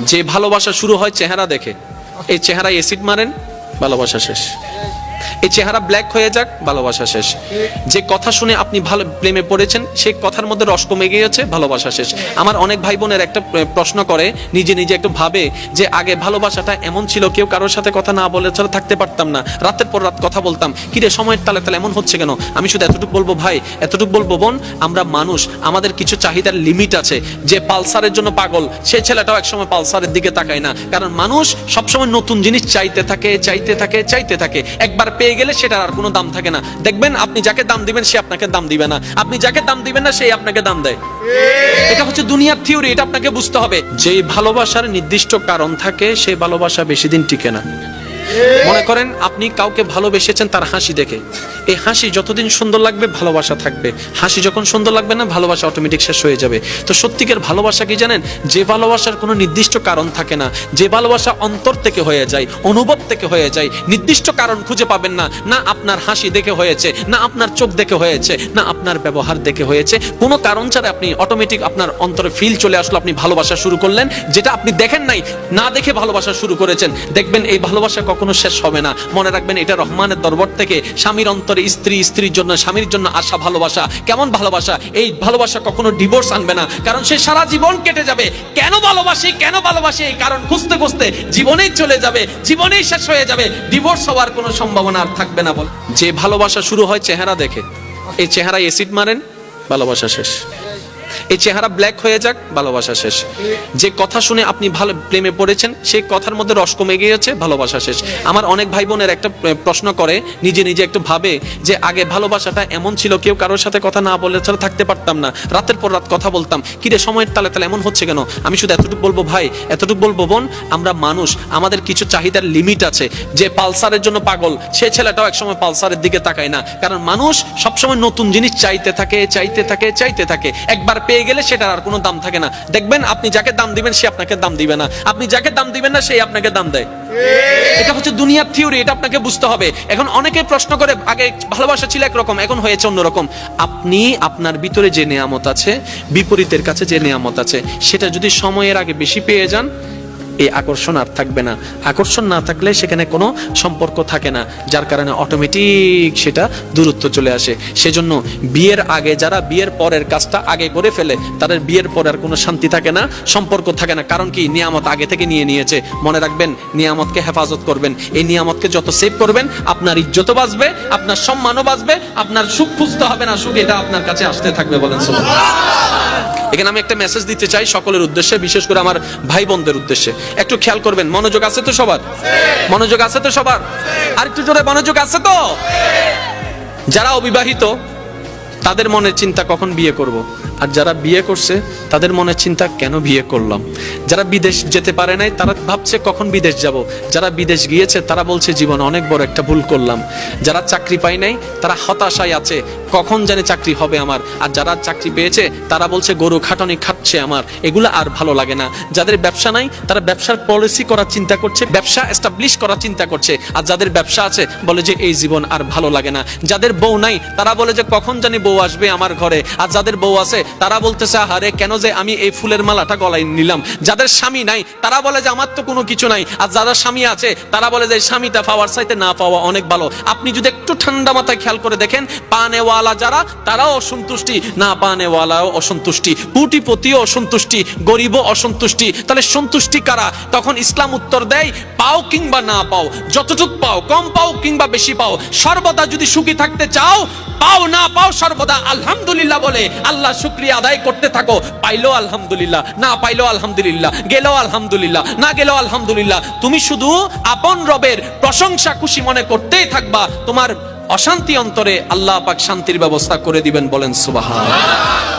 যে ভালোবাসা শুরু হয় চেহারা দেখে, এই চেহারায় অ্যাসিড মারেন, ভালোবাসা শেষ। এই চেহারা ব্ল্যাক হয়ে যাক, ভালোবাসা শেষ। যে কথা শুনে আপনি ভালো প্রেমে পড়েছেন, সেই কথার মধ্যে রস কমে গিয়েছে, ভালোবাসা শেষ। আমার অনেক ভাই বোনের একটা প্রশ্ন করে, নিজে নিজে একটু ভাবে যে আগে ভালোবাসাটা এমন ছিল, কেউ কারোর সাথে কথা না বলে ছাড়া থাকতে পারতাম না, রাতের পর রাত কথা বলতাম, কিরে সময়ের তালে তালে এমন হচ্ছে কেন? আমি শুধু এতটুকু বলবো ভাই, এতটুকু বলবো বোন, আমরা মানুষ, আমাদের কিছু চাহিদার লিমিট আছে। যে পালসারের জন্য পাগল, সেই ছেলেটাও একসময় পালসারের দিকে তাকায় না, কারণ মানুষ সবসময় নতুন জিনিস চাইতে থাকে, চাইতে থাকে, চাইতে থাকে। একবার পেয়ে গেলে সেটার আর কোনো দাম থাকে না। দেখবেন আপনি যাকে দাম দিবেন সে আপনাকে দাম দিবে না, আপনি যাকে দাম দিবেন না সেই আপনাকে দাম দেয়। এটা হচ্ছে দুনিয়ার থিওরি, এটা আপনাকে বুঝতে হবে। যে ভালোবাসার নির্দিষ্ট কারণ থাকে, সেই ভালোবাসা বেশি দিন টিকে না। মনে করেন আপনি কাউকে ভালোবেসেছেন তার হাসি দেখে, এই হাসি যতদিন সুন্দর লাগবে ভালোবাসা থাকবে, হাসি যখন সুন্দর লাগবে না ভালোবাসা অটোমেটিক শেষ হয়ে যাবে। তো সত্যিকার ভালোবাসা কি জানেন? যে ভালোবাসার কোনো নির্দিষ্ট কারণ থাকে না, যে ভালোবাসা অন্তর থেকে হয়ে যায়, অনুভব থেকে হয়ে যায়, নির্দিষ্ট কারণ খুঁজে পাবেন না। না আপনার হাসি দেখে হয়েছে, না আপনার চোখ দেখে হয়েছে, না আপনার ব্যবহার দেখে হয়েছে, কোনো কারণ ছাড়া আপনি অটোমেটিক আপনার অন্তরে ফিল চলে আসলো, আপনি ভালোবাসা শুরু করলেন, যেটা আপনি দেখেন নাই, না দেখে ভালোবাসা শুরু করেছেন। দেখবেন এই ভালোবাসা কোনো শেষ হবে না। মনে রাখবেন এটা রহমানের দরবার থেকে স্বামীর অন্তরে স্ত্রী, স্ত্রীর জন্য স্বামীর জন্য আসা ভালোবাসা। কেমন ভালোবাসা? এই ভালোবাসা কখনো ডিভোর্স আনবে না, কারণ সে সারা জীবন কেটে যাবে কেন ভালোবাসি, কেন ভালোবাসি, এই কারণ খুঁজতে খুঁজতে জীবনেই চলে যাবে, জীবনেই শেষ হয়ে যাবে, ডিভোর্স হওয়ার কোনো সম্ভাবনা আর থাকবে না। বল, যে ভালোবাসা শুরু হয় চেহারা দেখে, এই চেহারায় অ্যাসিড মারেন, ভালোবাসা শেষ। এই চেহারা ব্ল্যাক হয়ে যাক, ভালোবাসা শেষ। যে কথা শুনে আপনি ভালো প্রেমে পড়েছেন, সেই কথার মধ্যে রস কমে গিয়েছে, ভালোবাসা শেষ। আমার অনেক ভাই বোনের একটা প্রশ্ন করে, নিজে নিজে একটু ভাবে যে আগে ভালোবাসাটা এমন ছিল, কেউ কারোর সাথে কথা না বলে ছাড়া থাকতে পারতাম না, রাতের পর রাত কথা বলতাম, কিরে সময়ের তালে তালে এমন হচ্ছে কেন? আমি শুধু এতটুকু বলবো ভাই, এতটুকু বলবো বোন, আমরা মানুষ, আমাদের কিছু চাহিদার লিমিট আছে। যে পালসারের জন্য পাগল, সেই ছেলেটাও একসময় পালসারের দিকে তাকায় না, কারণ মানুষ সবসময় নতুন জিনিস চাইতে থাকে, চাইতে থাকে, চাইতে থাকে। একবার পেয়ে গেলে সেটার আর কোনো দাম থাকে না। দেখবেন আপনি যাকে দাম দিবেন সে আপনাকে দাম দিবে না, আপনি যাকে দাম দিবেন না সেই আপনাকে দাম দেয়। এটা হচ্ছে দুনিয়ার থিওরি, এটা আপনাকে বুঝতে হবে। এখন অনেকে প্রশ্ন করে, আগে ভালোবাসা ছিল একরকম, এখন হয়েছে অন্যরকম। আপনি আপনার ভিতরে যে নিয়ামত আছে, বিপরীতের কাছে যে নিয়ামত আছে, সেটা যদি সময়ের আগে বেশি পেয়ে যান, এই আকর্ষণ আর থাকবে না। আকর্ষণ না থাকলে সেখানে কোনো সম্পর্ক থাকে না, যার কারণে অটোমেটিক সেটা দূরত্ব চলে আসে। সেজন্য বিয়ের আগে যারা বিয়ের পরের কাজটা আগে করে ফেলে, তাদের বিয়ের পরে আর কোনো শান্তি থাকে না, সম্পর্ক থাকে না। কারণ কি? নিয়ামত আগে থেকে নিয়ে নিয়েছে। মনে রাখবেন, নিয়ামতকে হেফাজত করবেন। এই নিয়ামতকে যত সেভ করবেন, আপনার ইজ্জতও বাঁচবে, আপনার সম্মানও বাঁচবে, আপনার সুখ খুঁজতে হবে না, সুখ এটা আপনার কাছে আসতে থাকবে। বলেন সুবহানাল্লাহ। এখানে আমি একটা মেসেজ দিতে চাই সকলের উদ্দেশ্যে, বিশেষ করে আমার ভাই বোনদের উদ্দেশ্যে। একটু খেয়াল করবেন, মনোযোগ আছে তো সবার? মনোযোগ আছে তো সবার? আর একটু জোরে মনোযোগ আছে তো? যারা অবিবাহিত তাদের মনের চিন্তা কখন বিয়ে করব, আর যারা বিয়ে করছে তাদের মনের চিন্তা কেন বিয়ে করলাম। যারা বিদেশ যেতে পারে নাই তারা ভাবছে কখন বিদেশ যাব, যারা বিদেশ গিয়েছে তারা বলছে জীবনে অনেক বড় একটা ভুল করলাম, যারা চাকরি পায় নাই তারা হতাশায় আছে কখন জানি চাকরি হবে আমার, আর যারা চাকরি পেয়েছে তারা বলছে গরু খাটনি খাচ্ছে আমার, এগুলো আর ভালো লাগে না। যাদের ব্যবসা নাই তারা ব্যবসার পলিসি করার চিন্তা করছে, ব্যবসা এস্টাবলিশ করার চিন্তা করছে, আর যাদের ব্যবসা আছে বলে যে এই জীবন আর ভালো লাগে না। যাদের বউ নাই তারা বলে যে কখন জানি বউ আসবে আমার ঘরে, আর যাদের বউ আছে তারা বলতেছে আহারে কেন যে আমি এই ফুলের মালাটা গলায় নিলাম। যাদের স্বামী নাই তারা বলে যে আমার তো কোনো কিছু নাই, আর যারা স্বামী আছে তারা বলে যে স্বামীটা পাওয়ার চাইতে না পাওয়া অনেক ভালো। আপনি যদি একটু ঠান্ডা মাথায় খেয়াল করে দেখেন, পানেওয়ালা যারা তারাও অসন্তুষ্টি, না পানেওয়ালাও অসন্তুষ্টি, কোটিপতিও অসন্তুষ্টি, গরিবও অসন্তুষ্টি। তাহলে সন্তুষ্টি কারা? তখন ইসলাম উত্তর দেয়, পাও কিংবা না পাও, যতটুক পাও, কম পাও কিংবা বেশি পাও, সর্বদা যদি সুখী থাকতে চাও, পাও না পাও সর্বদা আলহামদুলিল্লাহ বলে আল্লাহ শুকরিয়া আদায় করতে থাকো। পাইলো আলহামদুলিল্লাহ, না পাইলো আলহামদুলিল্লাহ, গেলেও আলহামদুলিল্লাহ, না গেলেও আলহামদুলিল্লাহ। তুমি শুধু আপন রবের প্রশংসা খুশি মনে করতেই থাকবা, তোমার অশান্তি অন্তরে আল্লাহ পাক শান্তির ব্যবস্থা করে দিবেন। বলেন সুবহানাল্লাহ।